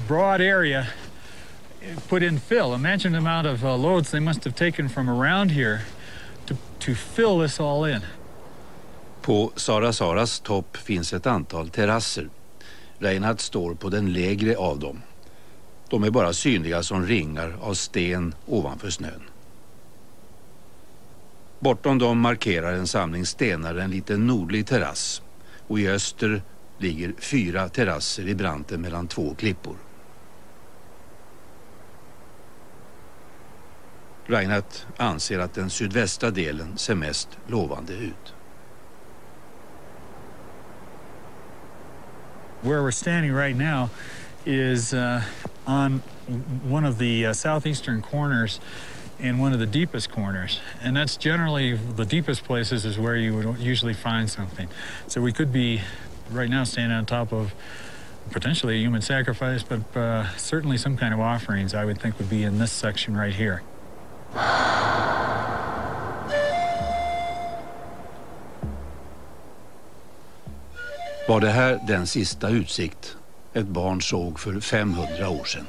broad area, put in fill. Imagine the amount of loads they must have taken from around here to fill this all in. På Saras topp finns ett antal terrasser. Reinhardt står på den lägre av dem. De är bara synliga som ringar av sten ovanför snön. Bortom dem markerar en samling stenar en liten nordlig terrass. Och i öster ligger 4 terrasser i branten mellan 2 klippor. Reinhardt anser att den sydvästra delen ser mest lovande ut. Where we're standing right now is on one of the southeastern corners and one of the deepest corners. And that's generally the deepest places is where you would usually find something. So we could be right now standing on top of potentially a human sacrifice, but certainly some kind of offerings I would think would be in this section right here. Var det här den sista utsikt ett barn såg för 500 år sedan?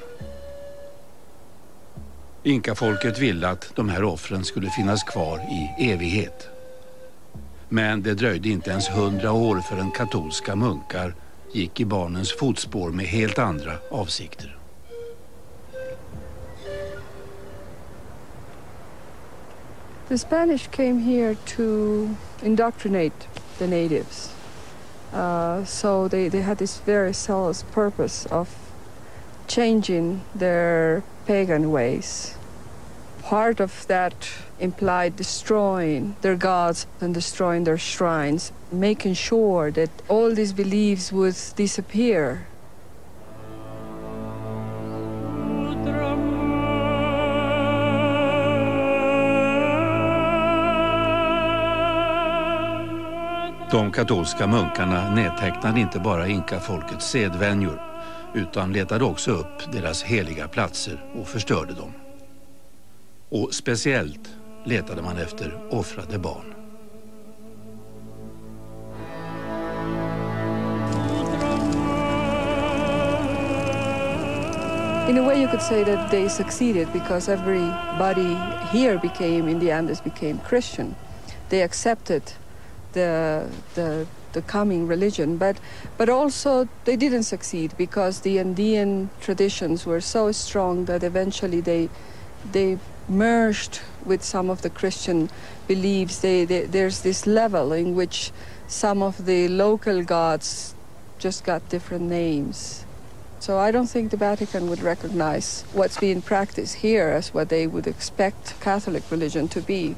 Inkafolket ville att de här offren skulle finnas kvar i evighet. Men det dröjde inte ens 100 år förrän katolska munkar gick i barnens fotspår med helt andra avsikter. The Spanish came here to indoctrinate the natives. So they had this very zealous purpose of changing their pagan ways. Part of that implied destroying their gods and destroying their shrines, making sure that all these beliefs would disappear. De katolska munkarna nedtecknade inte bara inkafolkets sedvänjor utan letade också upp deras heliga platser och förstörde dem. Och speciellt letade man efter offrade barn. In a way you could say that they succeeded because everybody here in the Andes became Christian. They accepted the coming religion, but also they didn't succeed because the Andean traditions were so strong that eventually they merged with some of the Christian beliefs. There's this level in which some of the local gods just got different names. So I don't think the Vatican would recognize what's being practiced here as what they would expect Catholic religion to be.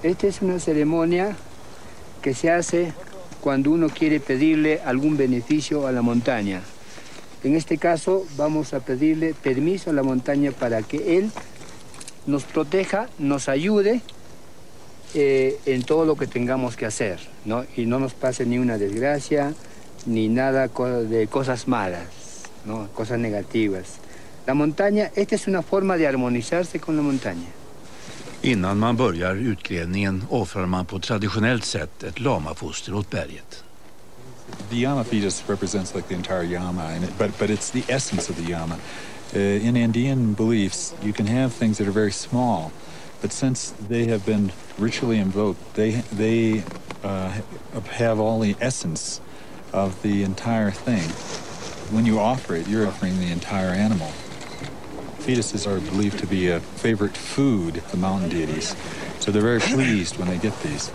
Esta es una ceremonia que se hace cuando uno quiere pedirle algún beneficio a la montaña. En este caso vamos a pedirle permiso a la montaña para que él nos proteja, nos ayude en todo lo que tengamos que hacer, ¿no? Y no nos pase ni una desgracia, ni nada de cosas malas, ¿no? Cosas negativas. La montaña, esta es una forma de armonizarse con la montaña. Innan man börjar utgrävningen offrar man på traditionellt sätt ett lamafoster åt berget. The Yama fetus represents like the entire Yama, but it's the essence of the Yama. In Andean beliefs, you can have things that are very small, but since they have been ritually invoked, they have all the essence of the entire thing. When you offer it, you're offering the entire animal. Fetuses are believed to be a favorite food of the mountain deities, so they're very pleased when they get these.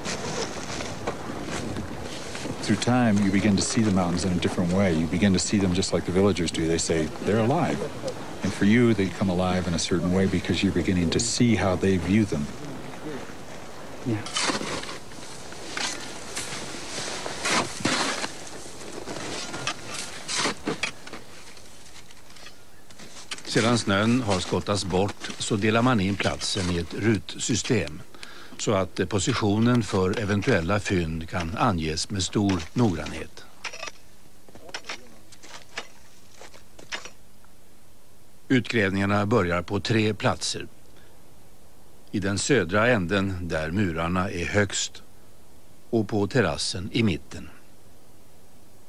Through time, you begin to see the mountains in a different way. You begin to see them just like the villagers do. They say, they're alive. And for you, they come alive in a certain way because you're beginning to see how they view them. Yeah. Sedan snön har skottats bort så delar man in platsen i ett rutsystem så att positionen för eventuella fynd kan anges med stor noggrannhet. Utgrävningarna börjar på 3 platser. I den södra änden där murarna är högst och på terrassen i mitten.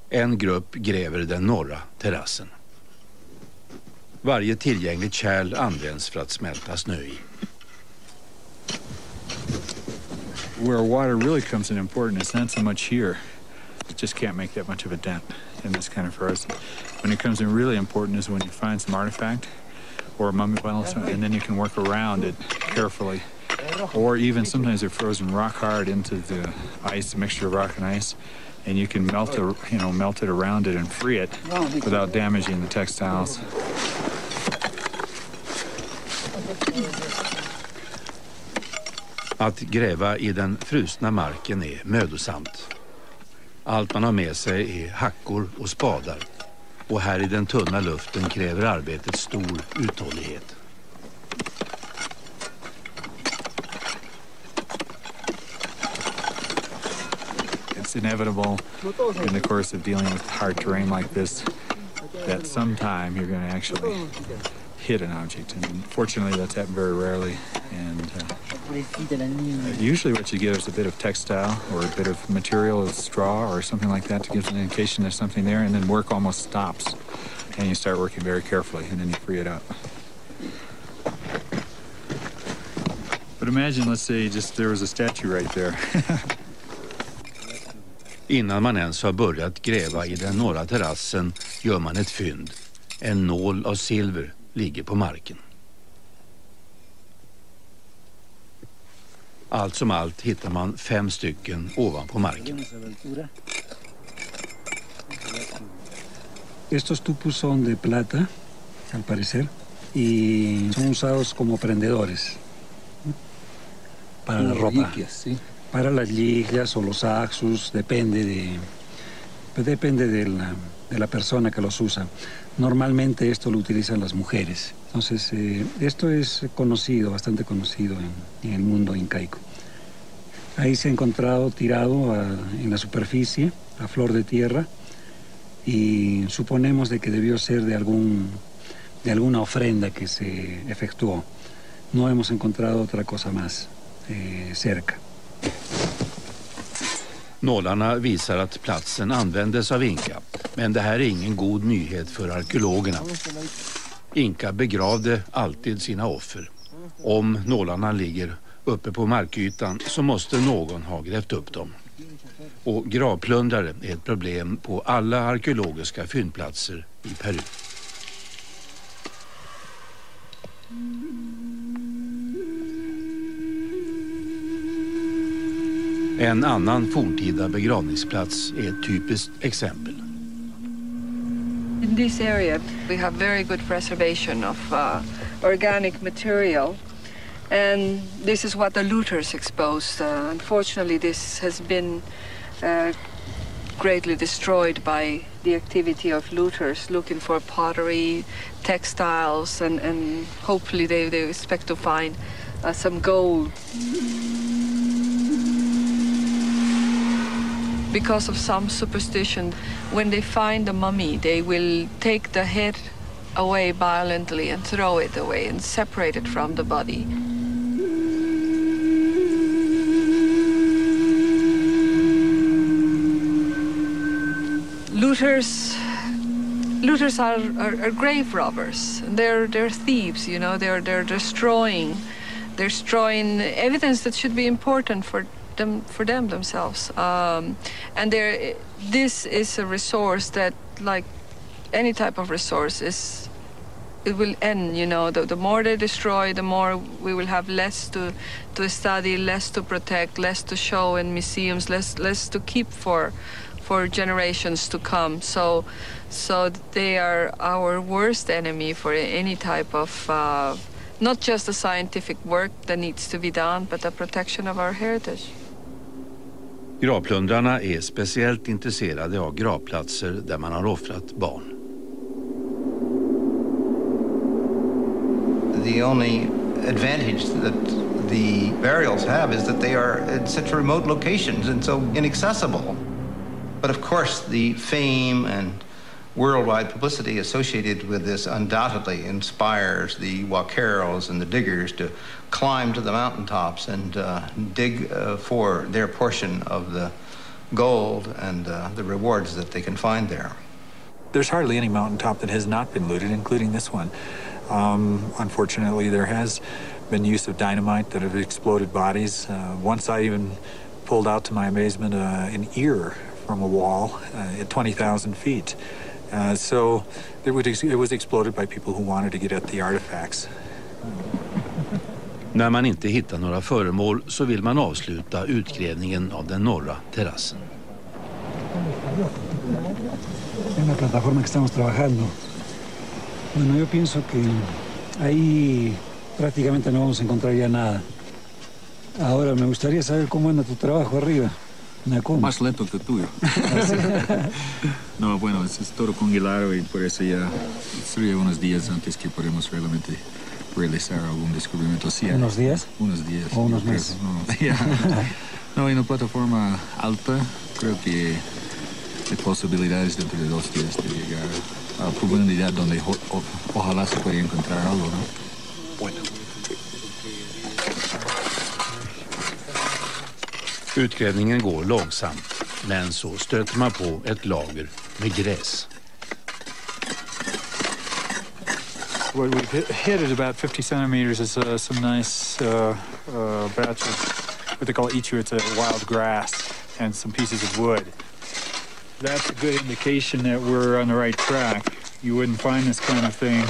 En grupp gräver den norra terrassen. Varje tillgängligt kärl används för att smälta snö i. Where water really comes in important is not so much here. It just can't make that much of a dent in this kind of frozen. When it comes in really important is when you find some artifact or a mummy bundle, and then you can work around it carefully. Or even sometimes they're frozen rock hard into the ice, a mixture of rock and ice, and you can melt it around it and free it without damaging the textiles. Att gräva i den frusna marken är mödosamt. Allt man har med sig är hackor och spadar. Och här i den tunna luften kräver arbetet stor uthållighet. It's inevitable in the course of dealing with hard terrain like this that sometime you're going to actually hit an object. And fortunately that's happened very rarely. And usually what you get is a bit of textile or a bit of material, a straw or something like that to give an indication there's something there, and then work almost stops. And you start working very carefully, and then you free it up. But imagine, let's say, just there was a statue right there. Innan man ens har börjat gräva i den norra terrassen gör man ett fynd. En nål av silver ligger på marken. Allt som allt hittar man 5 stycken ovanpå marken. Estos tupos son de plata, al parecer, y son usados como prendedores para la ropa. Para las ligas o los axus, depende de la persona que los usa. Normalmente esto lo utilizan las mujeres. Entonces, esto es conocido, bastante conocido en el mundo incaico. Ahí se ha encontrado tirado en la superficie, a flor de tierra, y suponemos de que debió ser de alguna ofrenda que se efectuó. No hemos encontrado otra cosa más cerca. Nålarna visar att platsen användes av Inka, men det här är ingen god nyhet för arkeologerna. Inka begravde alltid sina offer. Om nålarna ligger uppe på markytan så måste någon ha grävt upp dem. Och gravplundrare är ett problem på alla arkeologiska fyndplatser i Peru. En annan forntida begravningsplats är ett typiskt exempel. In this area we have very good preservation of organic material, and this is what the looters exposed. Unfortunately, this has been greatly destroyed by the activity of looters looking for pottery, textiles, and hopefully they expect to find some gold. Because of some superstition, when they find the mummy, they will take the head away violently and throw it away and separate it from the body. Looters are grave robbers. They're thieves, you know. They're destroying evidence that should be important for them themselves. And this is a resource that, like any type of resource, it will end, you know. The more they destroy, the more we will have less to study, less to protect, less to show in museums, less to keep for generations to come. So they are our worst enemy for any type of not just the scientific work that needs to be done, but the protection of our heritage. Gravplundrarna är speciellt intresserade av gravplatser där man har offrat barn. The only advantage that the burials have is that they are at such remote locations and so inaccessible. But of course the fame and worldwide publicity associated with this undoubtedly inspires the vaqueros and the diggers to climb to the mountaintops and dig for their portion of gold and the rewards that they can find there. There's hardly any mountaintop that has not been looted, including this one. Unfortunately, there has been use of dynamite that have exploded bodies. Once I even pulled out, to my amazement, an ear from a wall at 20,000 feet. So it was exploded by people who wanted to get at the artifacts. När man inte hittar några föremål så vill man avsluta utgrävningen av den norra terrassen. En la plataforma que estamos trabajando. Bueno, yo pienso que ahí prácticamente no vamos a encontrar ya nada. Ahora me gustaría saber cómo anda tu trabajo arriba. Más lento que el tuyo. No, bueno, es todo congelado y por eso ya sería unos días antes que podemos realmente realizar algún descubrimiento. Sí, ¿Unos días? Unos días. ¿O unos meses? No, en una plataforma alta creo que hay posibilidades dentro de 2 días de llegar a profundidad donde ojalá se pueda encontrar algo, ¿no? Bueno. Utgrävningen går långsamt, men så stöter man på ett lager med gräs. What we've hit at about 50 centimeters is some nice batch of what they call ichu. It's a wild grass and some pieces of wood. That's a good indication that we're on the right track. You wouldn't find this kind of thing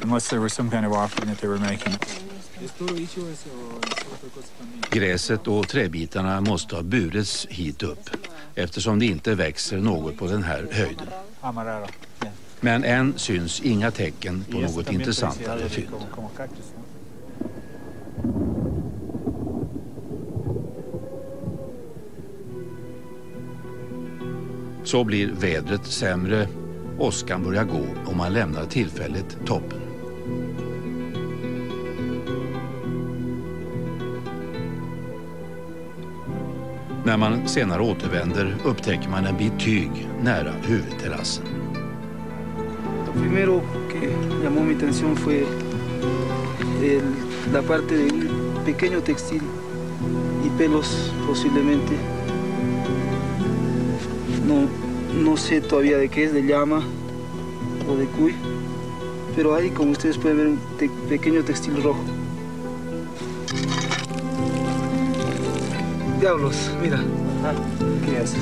unless there was some kind of offering that they were making. Gräset och träbitarna måste ha burits hit upp eftersom det inte växer något på den här höjden. Men än syns inga tecken på något intressantare fynd. Så blir vädret sämre, åskan börjar gå och man lämnar tillfälligt toppen. När man senare återvänder upptäcker man en bit tyg nära huvudterrassen. Lo primero que llamó mi atención fue la parte de un pequeño textil y pelos posiblemente. No sé todavía de qué es, de llama o de cuy, pero hay, como ustedes pueden ver, un pequeño textil rojo. Diablos, mira. ¿Qué es?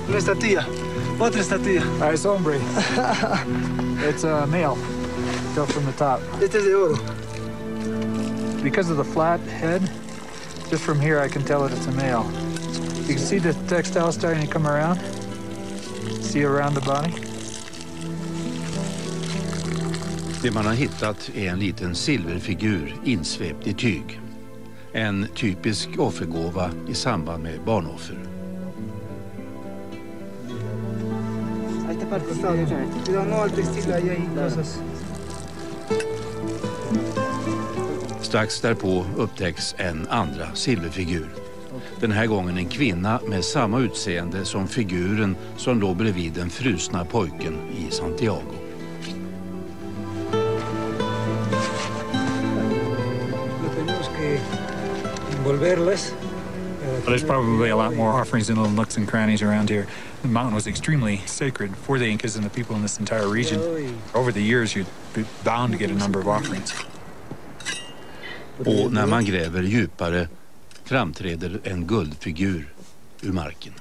Una estatua. Otra estatua. Es hombre. It's a male. Go from the top. Este es de oro. Because of the flat head, just from here I can tell that it's a male. You can see the textile starting to come around. See around the body. Det man har hittat är en liten silverfigur insvept i tyg. En typisk offergåva i samband med barnoffer. Strax därpå upptäcks en andra silverfigur. Den här gången en kvinna med samma utseende som figuren som låg bredvid den frusna pojken i Santiago. There's probably a lot more offerings in little nooks and crannies around here. The mountain was extremely sacred for the Incas and the people in this entire region. Over the years, you'd be bound to get a number of offerings. Och när man gräver djupare framträder en guldfigur ur marken.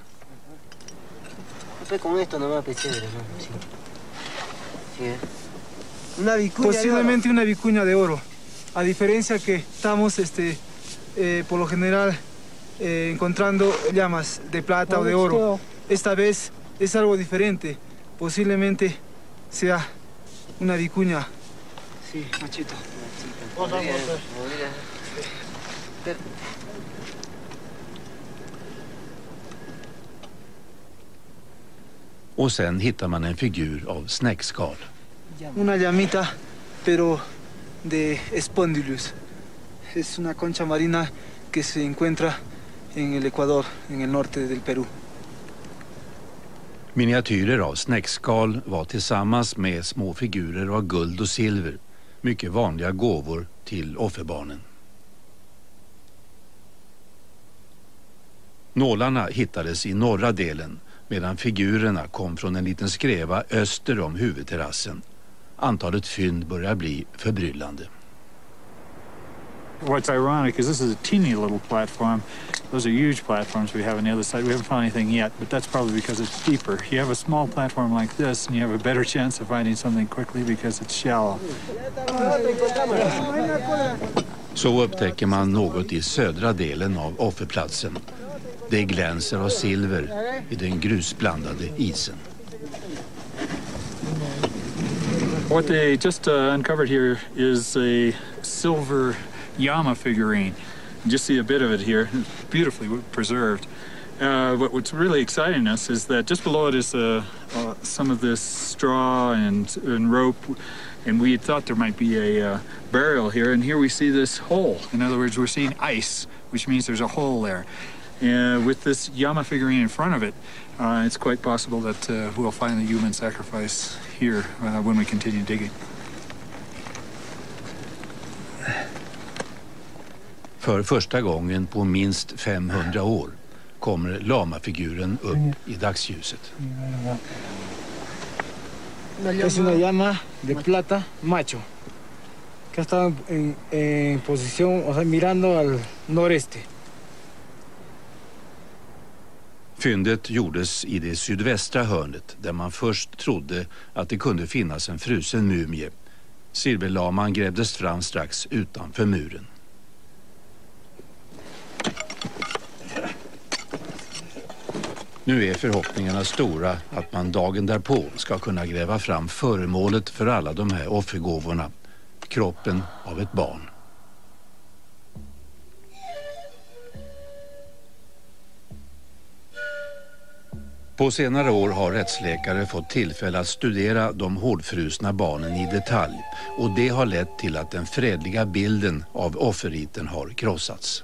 Posiblemente una vicuña de oro. A diferencia que estamos por lo general encontrando llamas de plata o de oro. Esta vez es algo diferente. Posiblemente sea una vicuña. Sí, machito. Och sen hittar man en figur av snäckskal. Una llamita, pero de Spondylus. Es una concha marina que se encuentra en el Ecuador, en el norte del Perú. Miniatyrer av snäckskal var tillsammans med små figurer av guld och silver mycket vanliga gåvor till offerbarnen. Nålarna hittades i norra delen medan figurerna kom från en liten skreva öster om huvudterrassen. Antalet fynd börjar bli förbryllande. What's ironic is this is a teeny little platform. Those are huge platforms we have on the other side. We haven't found anything yet, but that's probably because it's deeper. You have a small platform like this and you have a better chance of finding something quickly because it's shallow. Så upptäcker man något i södra delen av offerplatsen. Det glänser av silver i den grusblandade isen. What they just uncovered here is a silver Yama figurine. You just see a bit of it here. It's beautifully preserved. What's really exciting us is that just below it is some of this straw and rope, and we thought there might be a burial here, and here we see this hole. In other words, we're seeing ice, which means there's a hole there. With this Yama figurine in front of it, it's quite possible that we'll find the human sacrifice here when we continue digging. För första gången på minst 500 år kommer lamafiguren upp i dagsljuset. Es una llama de plata macho que ha estado en posición, o sea, mirando al noreste. Fyndet gjordes i det sydvästra hörnet där man först trodde att det kunde finnas en frusen mumie. Silverlaman grävdes fram strax utanför muren. Nu är förhoppningarna stora att man dagen därpå ska kunna gräva fram föremålet för alla de här offergåvorna, kroppen av ett barn. På senare år har rättsläkare fått tillfälle att studera de hårdfrusna barnen i detalj, och det har lett till att den fredliga bilden av offerriten har krossats.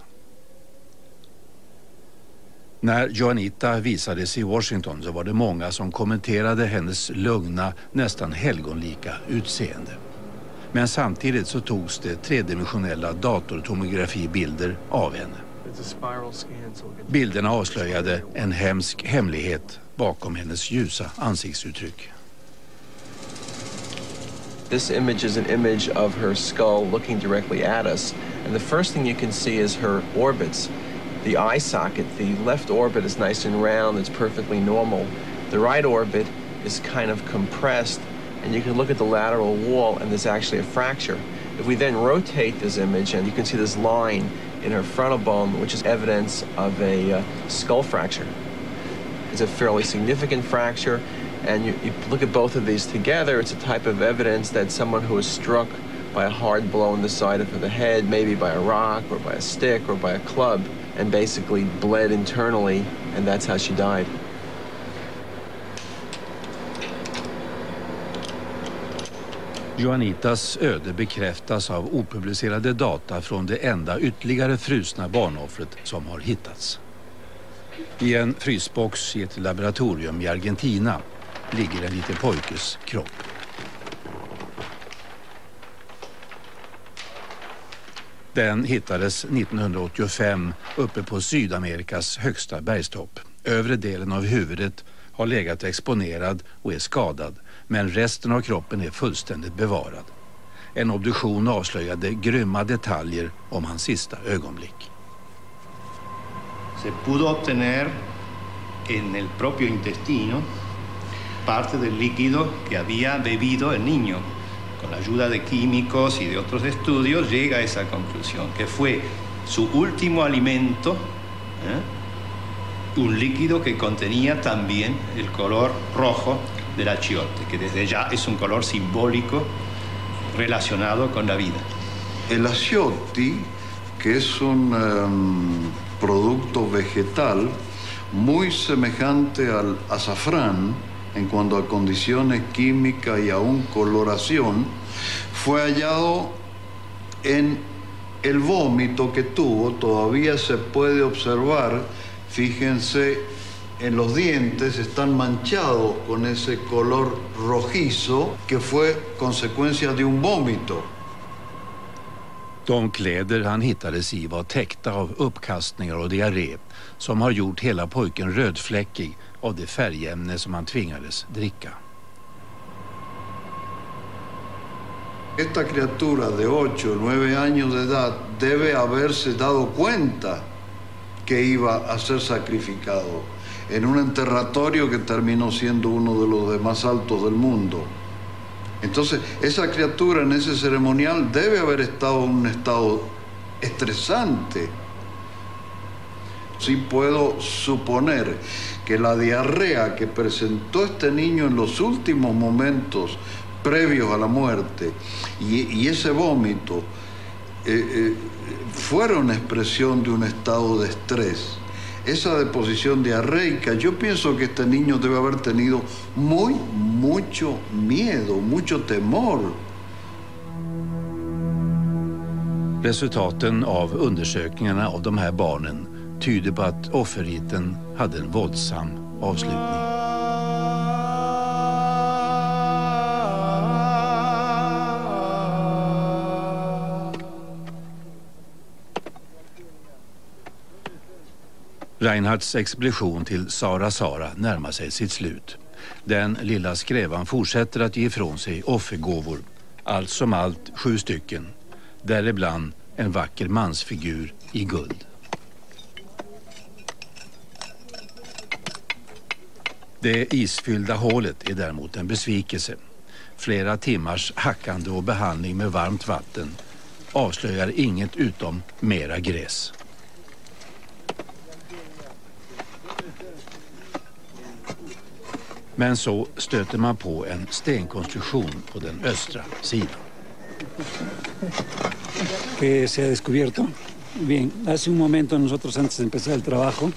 När Joanita visades i Washington så var det många som kommenterade hennes lugna, nästan helgonlika utseende. Men samtidigt så togs det tredimensionella datortomografibilder av henne. Bilderna avslöjade en hemsk hemlighet bakom hennes ljusa ansiktsuttryck. This image is an image of her skull looking directly at us, and the first thing you can see is her orbits. The eye socket, the left orbit is nice and round, it's perfectly normal. The right orbit is kind of compressed, and you can look at the lateral wall and there's actually a fracture. If we then rotate this image, and you can see this line in her frontal bone, which is evidence of a skull fracture. It's a fairly significant fracture, and you look at both of these together, it's a type of evidence that someone who was struck by a hard blow in the side of the head, maybe by a rock or by a stick or by a club, and basically bled internally, and that's how she died. Joanitas öde bekräftas av opublicerade data från det enda ytterligare frusna barnoffret som har hittats. I en frysbox i ett laboratorium i Argentina ligger en liten pojkes kropp. Den hittades 1985 uppe på Sydamerikas högsta bergstopp. Övre delen av huvudet har legat exponerad och är skadad, men resten av kroppen är fullständigt bevarad. En obduktion avslöjade grymma detaljer om hans sista ögonblick. Se pudo obtener en el propio intestino parte del líquido que había bebido el niño. Con la ayuda de químicos y de otros estudios llega a esa conclusión, que fue su último alimento, un líquido que contenía también el color rojo del achiote, que desde ya es un color simbólico relacionado con la vida. El achiote, que es un producto vegetal muy semejante al azafrán en cuanto a condiciones químicas y aún coloración, fue hallado en el vómito que tuvo. Todavía se puede observar, fíjense, en los dientes están manchados con ese color rojizo que fue consecuencia de un vómito. De kläder han hittades i var täckta av uppkastningar och diarré som har gjort hela pojken rödfläckig av det färgämne som han tvingades dricka. Esta criatura de 8-9 años de edad debe haberse dado cuenta que iba a ser sacrificado en un enterratorio que terminó siendo uno de los de más altos del mundo. Entonces, esa criatura en ese ceremonial debe haber estado en un estado estresante. Sí puedo suponer que la diarrea que presentó este niño en los últimos momentos previos a la muerte y ese vómito fueron expresión de un estado de estrés. Esa deposición diarreica, yo pienso que este niño debe haber tenido mucho miedo, mucho temor. Resultaten av undersökningarna av de här barnen tyder på att offerriten hade en våldsam avslutning. Reinhards expedition till Sara närmar sig sitt slut. Den lilla skrävan fortsätter att ge ifrån sig offergåvor. Allt som allt 7 stycken. Däribland en vacker mansfigur i guld. Det isfyllda hålet är däremot en besvikelse. Flera timmars hackande och behandling med varmt vatten avslöjar inget utom mera gräs. Men så stöter man på en stenkonstruktion på den östra sidan. Que se ha descubierto. Bien, hace un momento nosotros antes de empezar el trabajo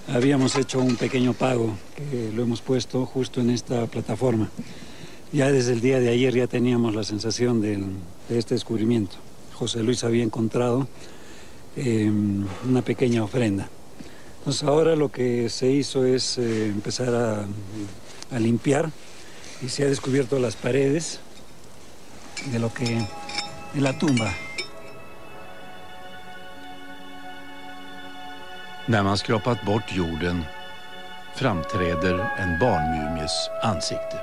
habíamos hecho un pequeño pago que lo hemos puesto justo en esta plataforma. Ya desde el día de ayer ya teníamos la sensación de este descubrimiento. José Luis había encontrado una pequeña ofrenda. Entonces ahora lo que se hizo es empezar a limpiar y se ha descubierto las paredes de la tumba. När man skrapat bort jorden framträder en barnmumies ansikte.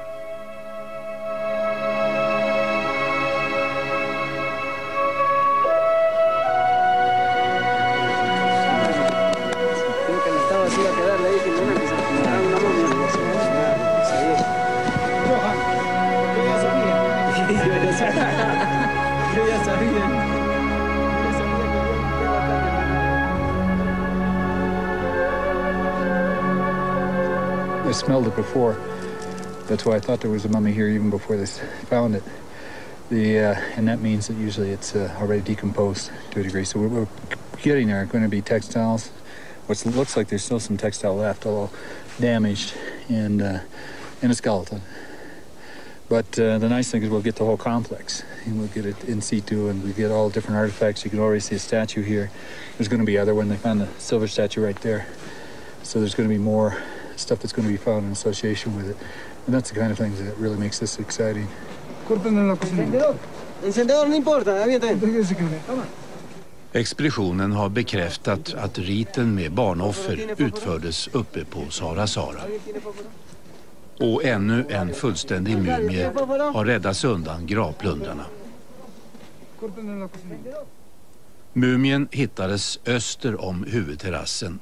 I smelled it before. That's why I thought there was a mummy here even before they found it. And that means that usually it's already decomposed to a degree. So we're getting there. Going to be textiles. What looks like there's still some textile left, although damaged, and a skeleton. But the nice thing is we'll get the whole complex, and we'll get it in situ, and we get all different artifacts. You can already see a statue here. There's going to be other when they found the silver statue right there. So there's going to be more stuff that's going to be found in association with it. And that's the kind of things that really makes this exciting. Expeditionen har bekräftat att riten med barnoffer utfördes uppe på Sara. Och ännu en fullständig mumie har räddats undan gravplundrarna. Mumien hittades öster om huvudterrassen.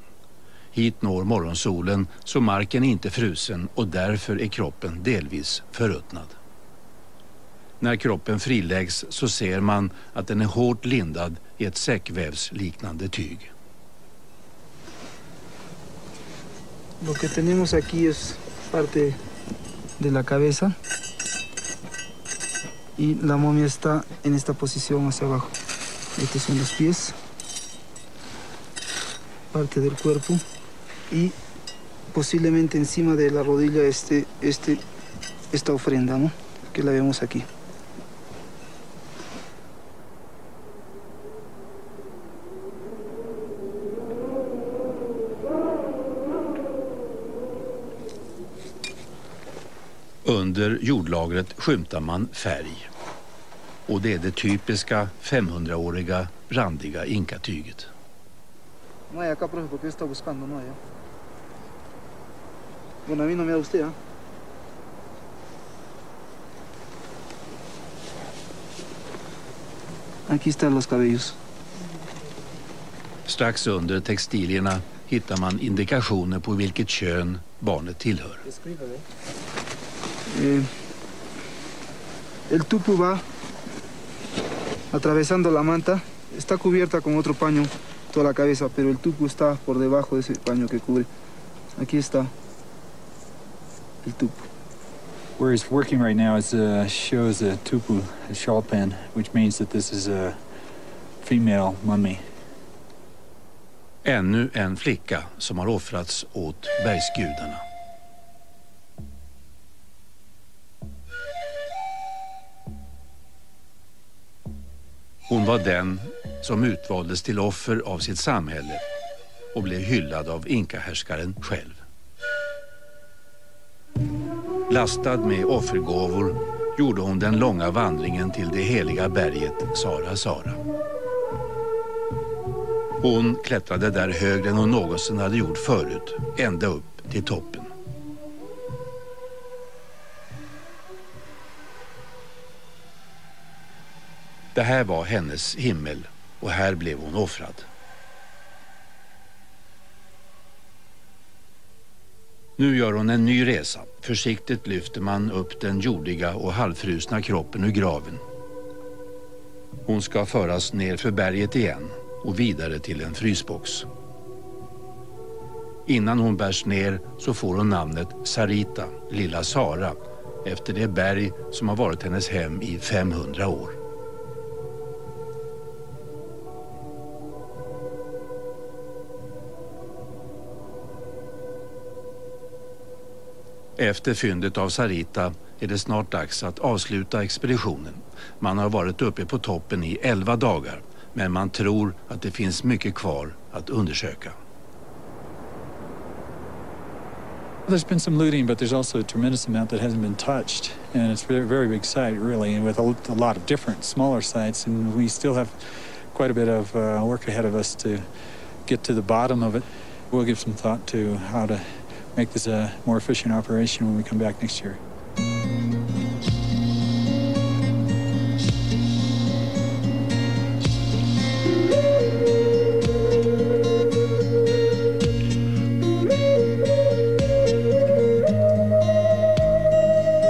Hit når morgonsolen så marken är inte frusen och därför är kroppen delvis förruttnad. När kroppen friläggs så ser man att den är hårt lindad i ett säckvävsliknande tyg. Lo que tenemos aquí es parte de la cabeza y la momia está en esta posición hacia abajo. Estos son los pies, parte del cuerpo y posiblemente encima de la rodilla esta ofrenda, ¿no? Que la vemos aquí. Under jordlagret skymtar man färg. Och det är det typiska 500-åriga randiga inkatyget. No hay acá, profe, porque está buscando, no hay. Bueno, a mí no me da usted, ¿eh? Aquí están los cabellos. Strax under textilierna hittar man indikationer på vilket kön barnet tillhör. El tupu va atravesando la manta. Está cubierta con otro paño toda la cabeza, pero el tupu está por debajo de ese paño que cubre. Aquí está el tupu. Where he's working right now is shows a tupu, a shawl pen, which means that this is a female mummy. Ännu en flicka som har offrats åt bergsgudarna. Hon var den som utvaldes till offer av sitt samhälle och blev hyllad av inkahärskaren själv. Lastad med offergåvor gjorde hon den långa vandringen till det heliga berget Sara. Hon klättrade där högre än hon någonsin hade gjort förut, ända upp till toppen. Det här var hennes himmel och här blev hon offrad. Nu gör hon en ny resa. Försiktigt lyfter man upp den jordiga och halvfrusna kroppen ur graven. Hon ska föras ner för berget igen och vidare till en frysbox. Innan hon bärs ner så får hon namnet Sarita, lilla Sara, efter det berg som har varit hennes hem i 500 år. Efter fyndet av Sarita är det snart dags att avsluta expeditionen. Man har varit uppe på toppen i 11 dagar, men man tror att det finns mycket kvar att undersöka. There's been some looting, but there's also a tremendous amount that hasn't been touched. And it's a very, very big site, really, and with a lot of different smaller sites. And we still have quite a bit of work ahead of us to get to the bottom of it. We'll give some thought to how to make this a more efficient operation when we come back next year.